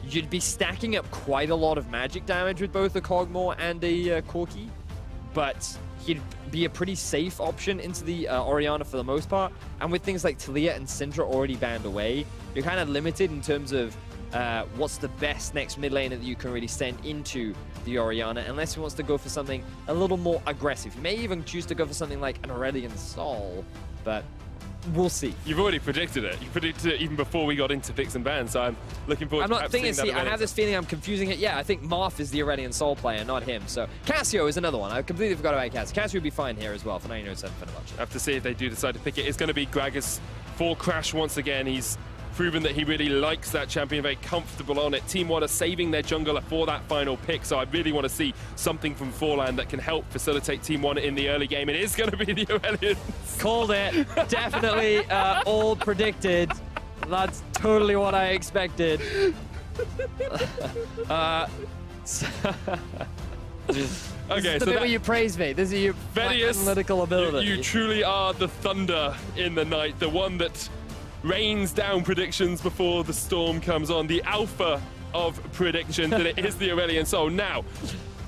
you'd be stacking up quite a lot of magic damage with both a Kog'Maw and a Corki, but he'd be a pretty safe option into the Orianna for the most part. And with things like Taliyah and Syndra already banned away, you're kind of limited in terms of what's the best next mid laner that you can really send into the Orianna, unless he wants to go for something a little more aggressive. He may even choose to go for something like an Aurelion Sol, but we'll see. You've already predicted it. You predicted it even before we got into picks and bans, so I'm looking forward to seeing that. I have this feeling I'm confusing it. Yeah, I think Marth is the Aurelion Sol player, not him. So Cassio is another one. I completely forgot about Cassio. Cassio would be fine here as well for 1907 Fenerbahce. I have to see if they do decide to pick it. It's going to be Gragas for Crash once again. He's proven that he really likes that champion, very comfortable on it. Team 1 are saving their jungler for that final pick, so I really want to see something from Forlan that can help facilitate Team 1 in the early game. It is going to be the Aurelions. Called it. Definitely all predicted. That's totally what I expected. Okay, this is the bit where you praise me. This is your analytical ability. You truly are the thunder in the night, the one that rains down predictions before the storm comes on, the alpha of predictions, that it is the Aurelion Sol. Now,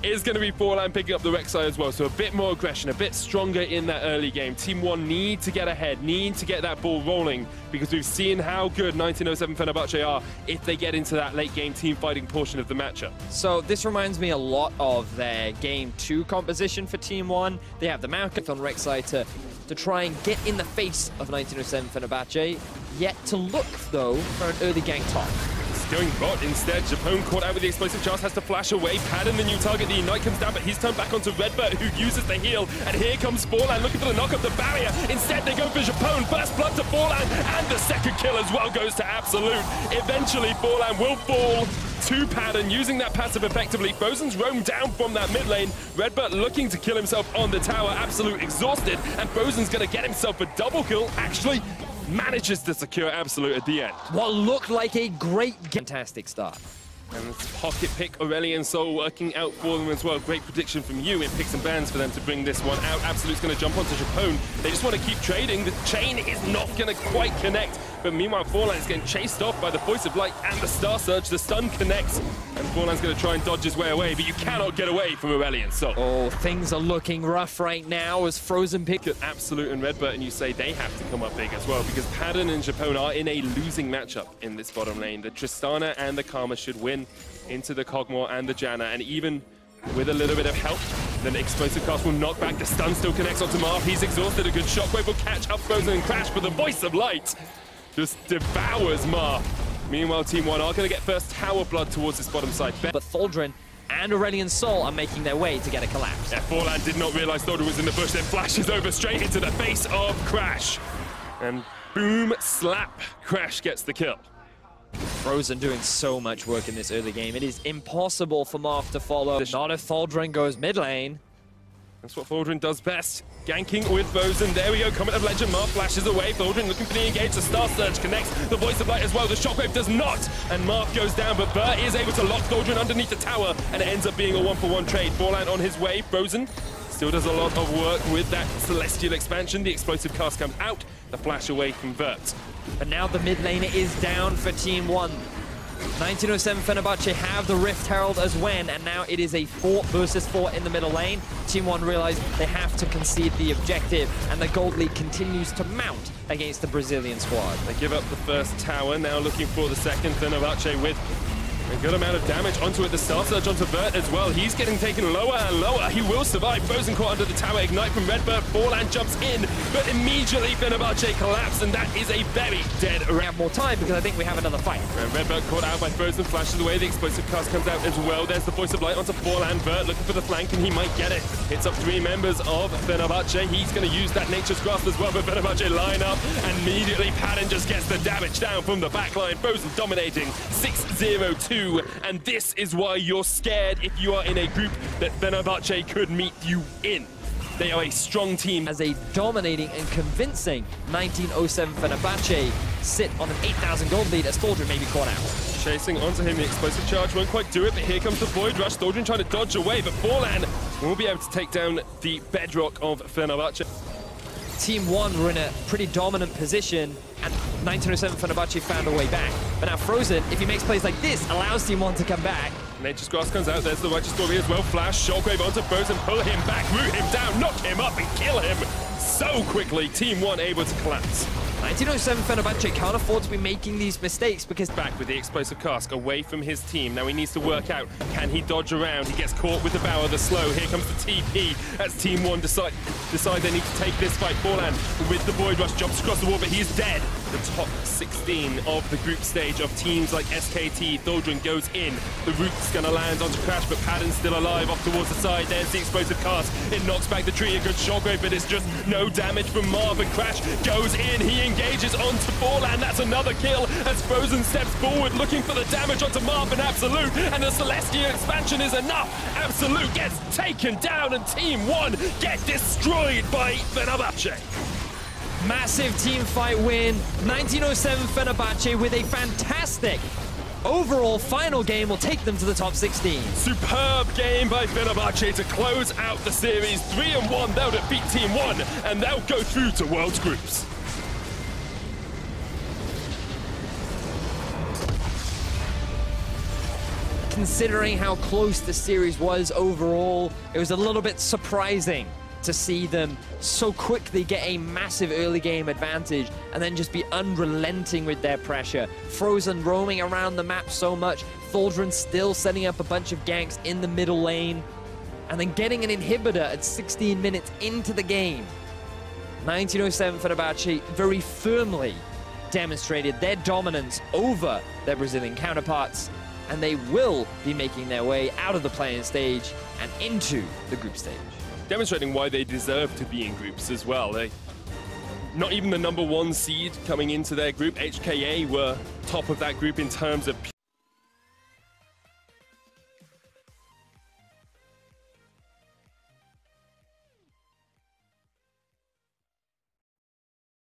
it's going to be Forlan picking up the Rek'Sai as well, so a bit more aggression, a bit stronger in that early game. Team 1 need to get ahead, need to get that ball rolling, because we've seen how good 1907 Fenerbahce are if they get into that late game team fighting portion of the matchup. So this reminds me a lot of their game 2 composition for Team 1. They have the Malkuth on Rek'Sai to try and get in the face of 1907 Fenerbahce, yet to look, though, for an early gank top. It's going bot instead. Japone caught out with the explosive charge, has to flash away. Pattern, the new target. The Ignite comes down, but he's turned back onto Redbird, who uses the heal. And here comes Forlan looking for the knock of the barrier. Instead, they go for Japone. First blood to Forlan, and the second kill as well goes to Absolute. Eventually, Forlan will fall to Pattern, using that passive effectively. Frozen's roamed down from that mid lane. Redbird looking to kill himself on the tower. Absolute exhausted, and Frozen's going to get himself a double kill. Actually, manages to secure Absolute at the end. What looked like a great, fantastic start. And it's pocket pick Aurelion Sol working out for them as well. Great prediction from you in picks and bans for them to bring this one out. Absolute's going to jump onto Japone. They just want to keep trading. The chain is not going to quite connect. But meanwhile, Forlan is getting chased off by the Voice of Light and the Star Surge. The stun connects, and Forlan's going to try and dodge his way away, but you cannot get away from Aurelion Sol. Oh, things are looking rough right now as Frozen pick at Absolute and Redbird, and you say they have to come up big as well, because Pattern and Japone are in a losing matchup in this bottom lane. The Tristana and the Karma should win into the Kog'Maw and the Janna, and even with a little bit of help, then the explosive cast will knock back. The stun still connects onto Marth. He's exhausted. A good shockwave will catch up Frozen and Crash, but the Voice of Light just devours Marth. Meanwhile, Team 1 are going to get first tower blood towards this bottom side. But Thaldrin and Aurelion Sol are making their way to get a collapse. Yeah, Forlan did not realize Thaldrin was in the bush, then flashes over straight into the face of Crash. And boom, slap, Crash gets the kill. Frozen doing so much work in this early game. It is impossible for Marth to follow. Not if Thaldrin goes mid lane. That's what Thaldrin does best. Ganking with Frozen. There we go. Comment of Legend. Marth flashes away. Thaldrin looking for the engage. The Star Surge connects. The Voice of Light as well. The Shockwave does not. And Marth goes down. But Burt is able to lock Thaldrin underneath the tower. And it ends up being a 1-for-1 trade. Forlan on his way. Frozen still does a lot of work with that Celestial expansion. The explosive cast comes out. The flash away from Vert. But now the mid laner is down for Team 1. 1907 Fenerbahce have the Rift Herald as Wen, and now it is a 4 versus 4 in the middle lane. Team 1 realize they have to concede the objective, and the gold lead continues to mount against the Brazilian squad. They give up the first tower, now looking for the second. Fenerbahce with a good amount of damage onto it. The Star Surge onto Vert as well. He's getting taken lower and lower. He will survive. Frozen caught under the tower. Ignite from Redbird. Forlan jumps in, but immediately Fenerbahce collapse, and that is a very dead round. We have more time because I think we have another fight. And Redbird caught out by Frozen, flashes away. The explosive cast comes out as well. There's the Voice of Light onto Forlan. Vert looking for the flank, and he might get it. Hits up 3 members of Fenerbahce. He's going to use that Nature's Grasp as well, but Fenerbahce line up, and immediately Pattern just gets the damage down from the backline. Frozen dominating 6-0-2, and this is why you're scared if you are in a group that Fenerbahce could meet you in. They are a strong team. As a dominating and convincing 1907 Fenerbahce sit on an 8,000 gold lead as Thaldrin may be caught out. Chasing onto him, the explosive charge won't quite do it, but here comes the Void Rush. Thaldrin trying to dodge away, but Forlan will be able to take down the bedrock of Fenerbahce. Team 1 were in a pretty dominant position, and 1907 Fenerbahce found a way back. But now Frozen, if he makes plays like this, allows Team 1 to come back. Nature's Grass comes out, there's the righteous story as well. Flash, Shockwave onto Frozen, pull him back, root him down, knock him up and kill him so quickly. Team 1 able to collapse. 1907 Fenerbahce can't afford to be making these mistakes because back with the explosive cask away from his team. Now he needs to work out, can he dodge around? He gets caught with the Bower, the slow. Here comes the TP as Team 1 decide they need to take this fight. Forlan with the Void Rush jumps across the wall, but he's dead. The top 16 of the group stage of teams like SKT, Tholdren goes in. The root's gonna land onto Crash, but Padden's still alive off towards the side. There's the explosive cast. It knocks back the tree. A good Shockwave, but it's just no damage from Marv, and Crash goes in. He engages onto Forlan. That's another kill as Frozen steps forward looking for the damage onto Marv and Absolute, and the Celestia expansion is enough. Absolute gets taken down and Team 1 get destroyed by Fenerbahce. Massive team fight win. 1907 Fenerbahce with a fantastic overall final game will take them to the top 16. Superb game by Fenerbahce to close out the series. 3-1, they'll defeat Team 1 and they'll go through to World's Groups. Considering how close the series was overall, it was a little bit surprising to see them so quickly get a massive early game advantage and then just be unrelenting with their pressure. Frozen roaming around the map so much, Tholdren still setting up a bunch of ganks in the middle lane, and then getting an inhibitor at 16 minutes into the game. 1907 Fenerbahce very firmly demonstrated their dominance over their Brazilian counterparts, and they will be making their way out of the play-in stage and into the group stage. Demonstrating why they deserve to be in groups as well. They, not even the #1 seed coming into their group, HKA were top of that group in terms of